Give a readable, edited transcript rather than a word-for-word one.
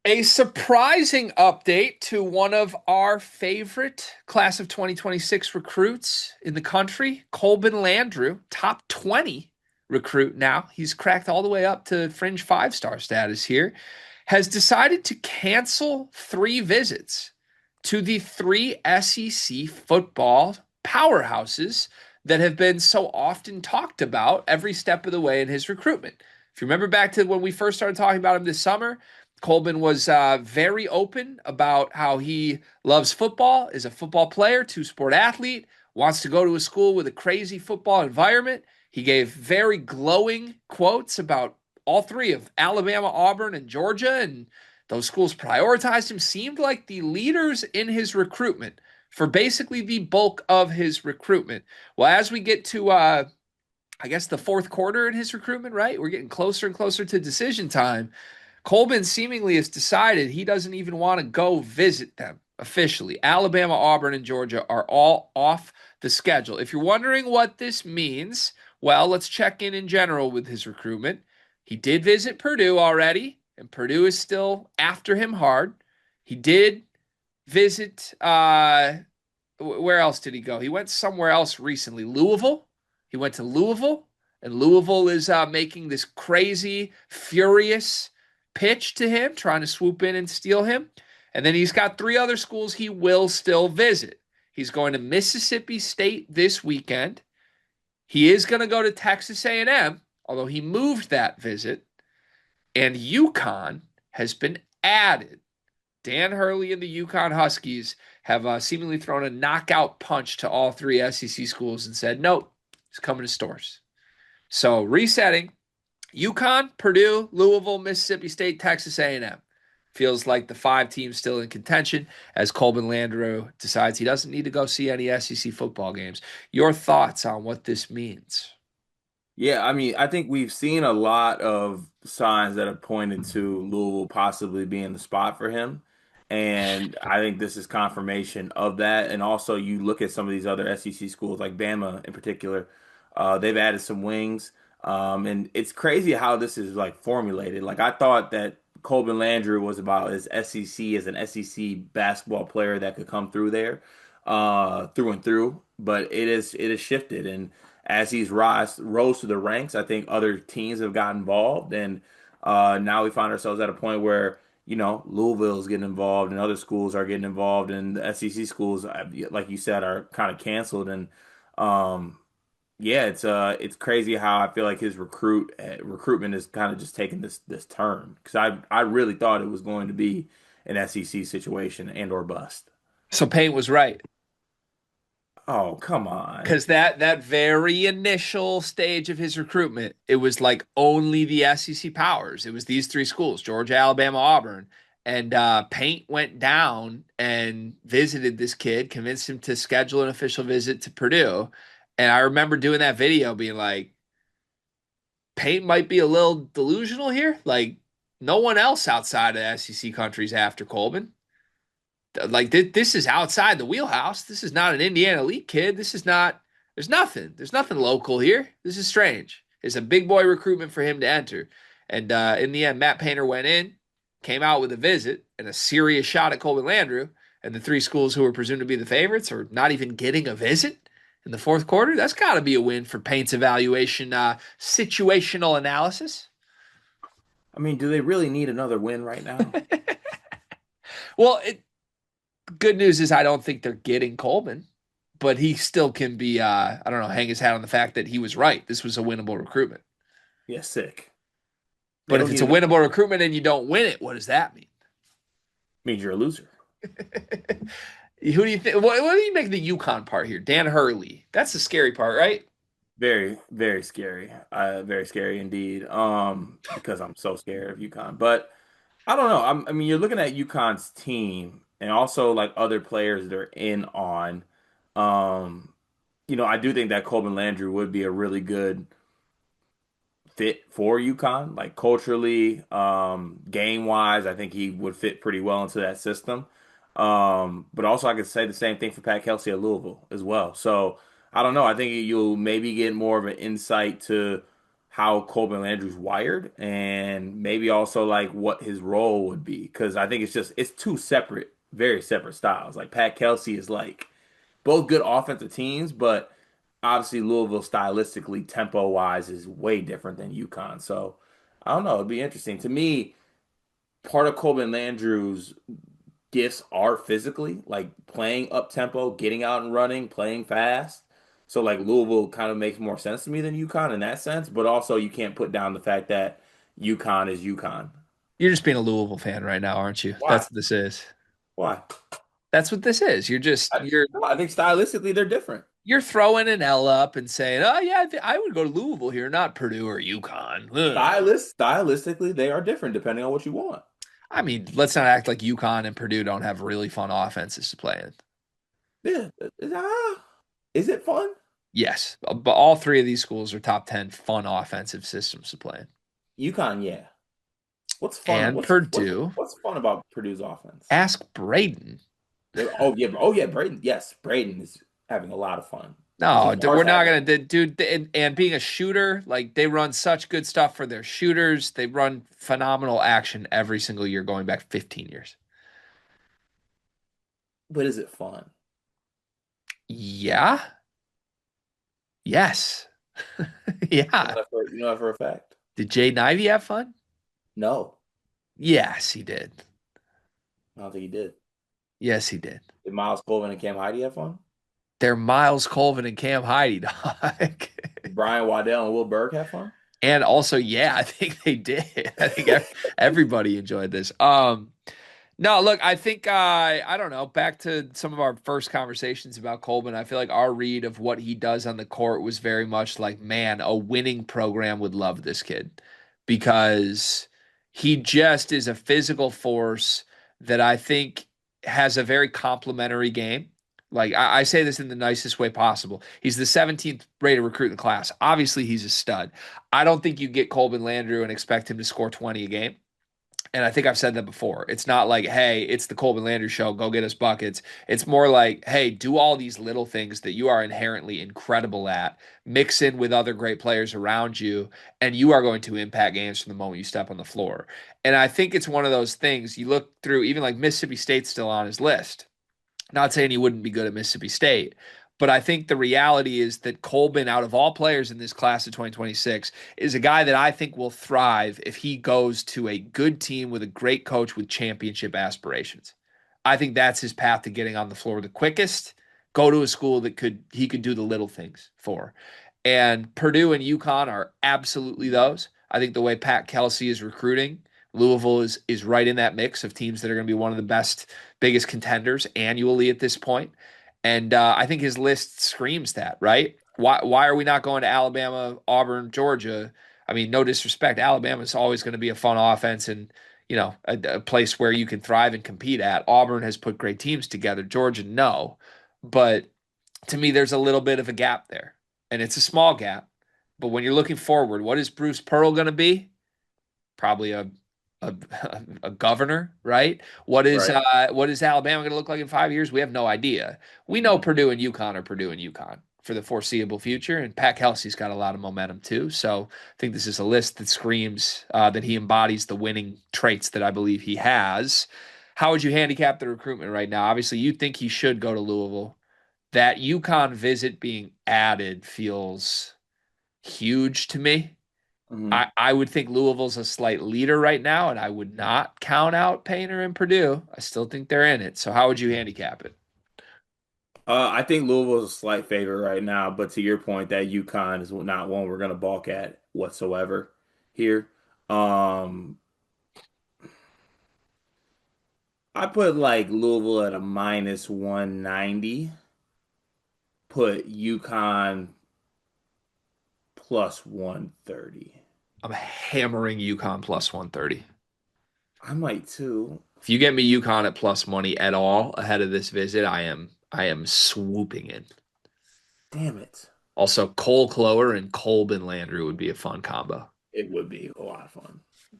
A surprising update to one of our favorite class of 2026 recruits in the country, Colben Landrew, top 20 recruit now. He's cracked all the way up to fringe five-star status here, has decided to cancel three visits to the three SEC football powerhouses that have been so often talked about every step of the way in his recruitment. If you remember back to when we first started talking about him this summer, Colben was very open about how he loves football, is a football player, two-sport athlete, wants to go to a school with a crazy football environment. He gave very glowing quotes about all three of Alabama, Auburn, and Georgia, and those schools prioritized him, seemed like the leaders in his recruitment for basically the bulk of his recruitment. Well, as we get to, I guess, the fourth quarter in his recruitment, right? We're getting closer and closer to decision time. Colben seemingly has decided he doesn't even want to go visit them officially. Alabama, Auburn, and Georgia are all off the schedule. If you're wondering what this means, well, let's check in general with his recruitment. He did visit Purdue already, and Purdue is still after him hard. He did visit, where else did he go? He went somewhere else recently. Louisville. He went to Louisville, and Louisville is making this crazy, furious pitch to him, trying to swoop in and steal him. And then he's got three other schools he will still visit. He's going to Mississippi State this weekend. He is going to go to Texas A&M, although he moved that visit. And UConn has been added. Dan Hurley and the UConn Huskies have seemingly thrown a knockout punch to all three SEC schools and said, nope, he's coming to Stores. So resetting, UConn, Purdue, Louisville, Mississippi State, Texas A&M. Feels like the five teams still in contention as Colben Landrew decides he doesn't need to go see any SEC football games. Your thoughts on what this means? Yeah, I mean, I think we've seen a lot of signs that have pointed to Louisville possibly being the spot for him. And I think this is confirmation of that. And also, you look at some of these other SEC schools, like Bama in particular, they've added some wings. And it's crazy how this is like formulated. Like, I thought that Colben Landrew was about as SEC as an SEC basketball player that could come through there, through and through. But it is shifted. And as he's rose to the ranks, I think other teams have got involved, and now we find ourselves at a point where Louisville is getting involved, and other schools are getting involved, and the SEC schools, like you said, are kind of canceled. And um, yeah, it's crazy how I feel like his recruitment is kind of just taking this turn because I really thought it was going to be an SEC situation and or bust. So Payne was right. Oh, come on. Because that very initial stage of his recruitment, it was like only the SEC powers. It was these three schools: Georgia, Alabama, Auburn. And Paint went down and visited this kid, convinced him to schedule an official visit to Purdue. And I remember doing that video, being like, Paint might be a little delusional here. Like no one else outside of SEC countries after Colben. Like this is outside the wheelhouse. This is not an Indiana elite kid. This is not. There's nothing. There's nothing local here. This is strange. It's a big boy recruitment for him to enter. And in the end, Matt Painter went in, came out with a visit and a serious shot at Colben Landrew. And the three schools who were presumed to be the favorites are not even getting a visit in the fourth quarter. That's got to be a win for Paint's evaluation, situational analysis. I mean, do they really need another win right now? Well, good news is I don't think they're getting Coleman, but he still can be, I don't know, hang his hat on the fact that he was right. This was a winnable recruitment. Yeah, sick. They But if don't it's need a another winnable recruitment and you don't win it, what does that mean? means you're a loser. Who do you think? What do you make the UConn part here? Dan Hurley. That's the scary part, right? Very, very scary. Very scary indeed. Because I'm so scared of UConn. But I don't know. I mean, you're looking at UConn's team and also like other players they're in on. Um, I do think that Colben Landrew would be a really good fit for UConn, like culturally, game wise. I think he would fit pretty well into that system. But also I could say the same thing for Pat Kelsey at Louisville as well. So I don't know. I think you'll maybe get more of an insight to how Colben Landrew's wired and maybe also like what his role would be. Because I think it's two separate, very separate styles. Like Pat Kelsey is like both good offensive teams, but obviously Louisville stylistically, tempo wise, is way different than UConn. So I don't know. It'd be interesting. To me, part of Colben Landrew's gifts are physically, like playing up tempo, getting out and running, playing fast. So like Louisville kind of makes more sense to me than UConn in that sense, but also you can't put down the fact that UConn is UConn. You're just being a Louisville fan right now, aren't you? Why? That's what this is. Why? That's what this is. You're just No, I think stylistically they're different. you're throwing an L up and saying, "Oh yeah, I would go to Louisville here, not Purdue or UConn." Ugh. Stylistically, they are different depending on what you want. I mean, let's not act like UConn and Purdue don't have really fun offenses to play in. Yeah. Is it fun? Yes, but all three of these schools are top 10 fun offensive systems to play in. UConn, yeah. What's fun? And Purdue, What's fun about Purdue's offense? ask Braden. Oh yeah, Braden. Yes, Braden is having a lot of fun. No, we're Jaffar's not having. gonna, dude. And being a shooter, like they run such good stuff for their shooters. They run phenomenal action every single year, going back 15 years. But is it fun? Yeah. Yes. Yeah. You know that for a fact? Did Jay Ivey have fun? No, Yes, he did. I don't think he did. Yes, he did. Did Miles Colvin and Cam Heidi have fun? They're Miles Colvin and Cam Heidi, dog. Did Brian Waddell and Will Berg have fun? And also, yeah, I think they did. I think everybody enjoyed this. No, look, I think I don't know. Back to some of our first conversations about Colben, I feel like our read of what he does on the court was very much like, man, a winning program would love this kid because he just is a physical force that I think has a very complimentary game. Like I say this in the nicest way possible. He's the 17th rated recruit in the class. Obviously, he's a stud. I don't think you get Colben Landrew and expect him to score 20 a game. And I think I've said that before. It's not like, hey, it's the Colben Landrew show, go get us buckets. It's more like, hey, do all these little things that you are inherently incredible at, mix in with other great players around you, and you are going to impact games from the moment you step on the floor. And I think it's one of those things you look through, even like Mississippi State's still on his list. Not saying he wouldn't be good at Mississippi State, but I think the reality is that Colben, out of all players in this class of 2026, is a guy that I think will thrive if he goes to a good team with a great coach with championship aspirations. I think that's his path to getting on the floor the quickest. Go to a school that he could do the little things for. And Purdue and UConn are absolutely those. I think the way Pat Kelsey is recruiting, Louisville is right in that mix of teams that are going to be one of the best, biggest contenders annually at this point. And I think his list screams that, right? Why are we not going to Alabama, Auburn, Georgia? I mean, no disrespect, Alabama is always going to be a fun offense and a place where you can thrive and compete at. Auburn has put great teams together. Georgia, no, but to me, there's a little bit of a gap there, and it's a small gap. But when you're looking forward, what is Bruce Pearl going to be? Probably a, a governor, right? Right. What is Alabama going to look like in 5 years? We have no idea. We know Mhm. Purdue and UConn are Purdue and UConn for the foreseeable future, and Pat Kelsey's got a lot of momentum too. So I think this is a list that screams that he embodies the winning traits that I believe he has. How would you handicap the recruitment right now? Obviously, you think he should go to Louisville. That UConn visit being added feels huge to me. Mhm. I would think Louisville's a slight leader right now, and I would not count out Painter and Purdue. I still think they're in it. So how would you handicap it? I think Louisville's a slight favorite right now, but to your point, that UConn is not one we're going to balk at whatsoever here. Um, I put like Louisville at a minus 190. Put UConn plus 130. I'm hammering UConn plus 130. I might too. If you get me UConn at plus money at all ahead of this visit, I am swooping in. Damn it. Also, Cole Clower and Colben Landrew would be a fun combo. It would be a lot of fun.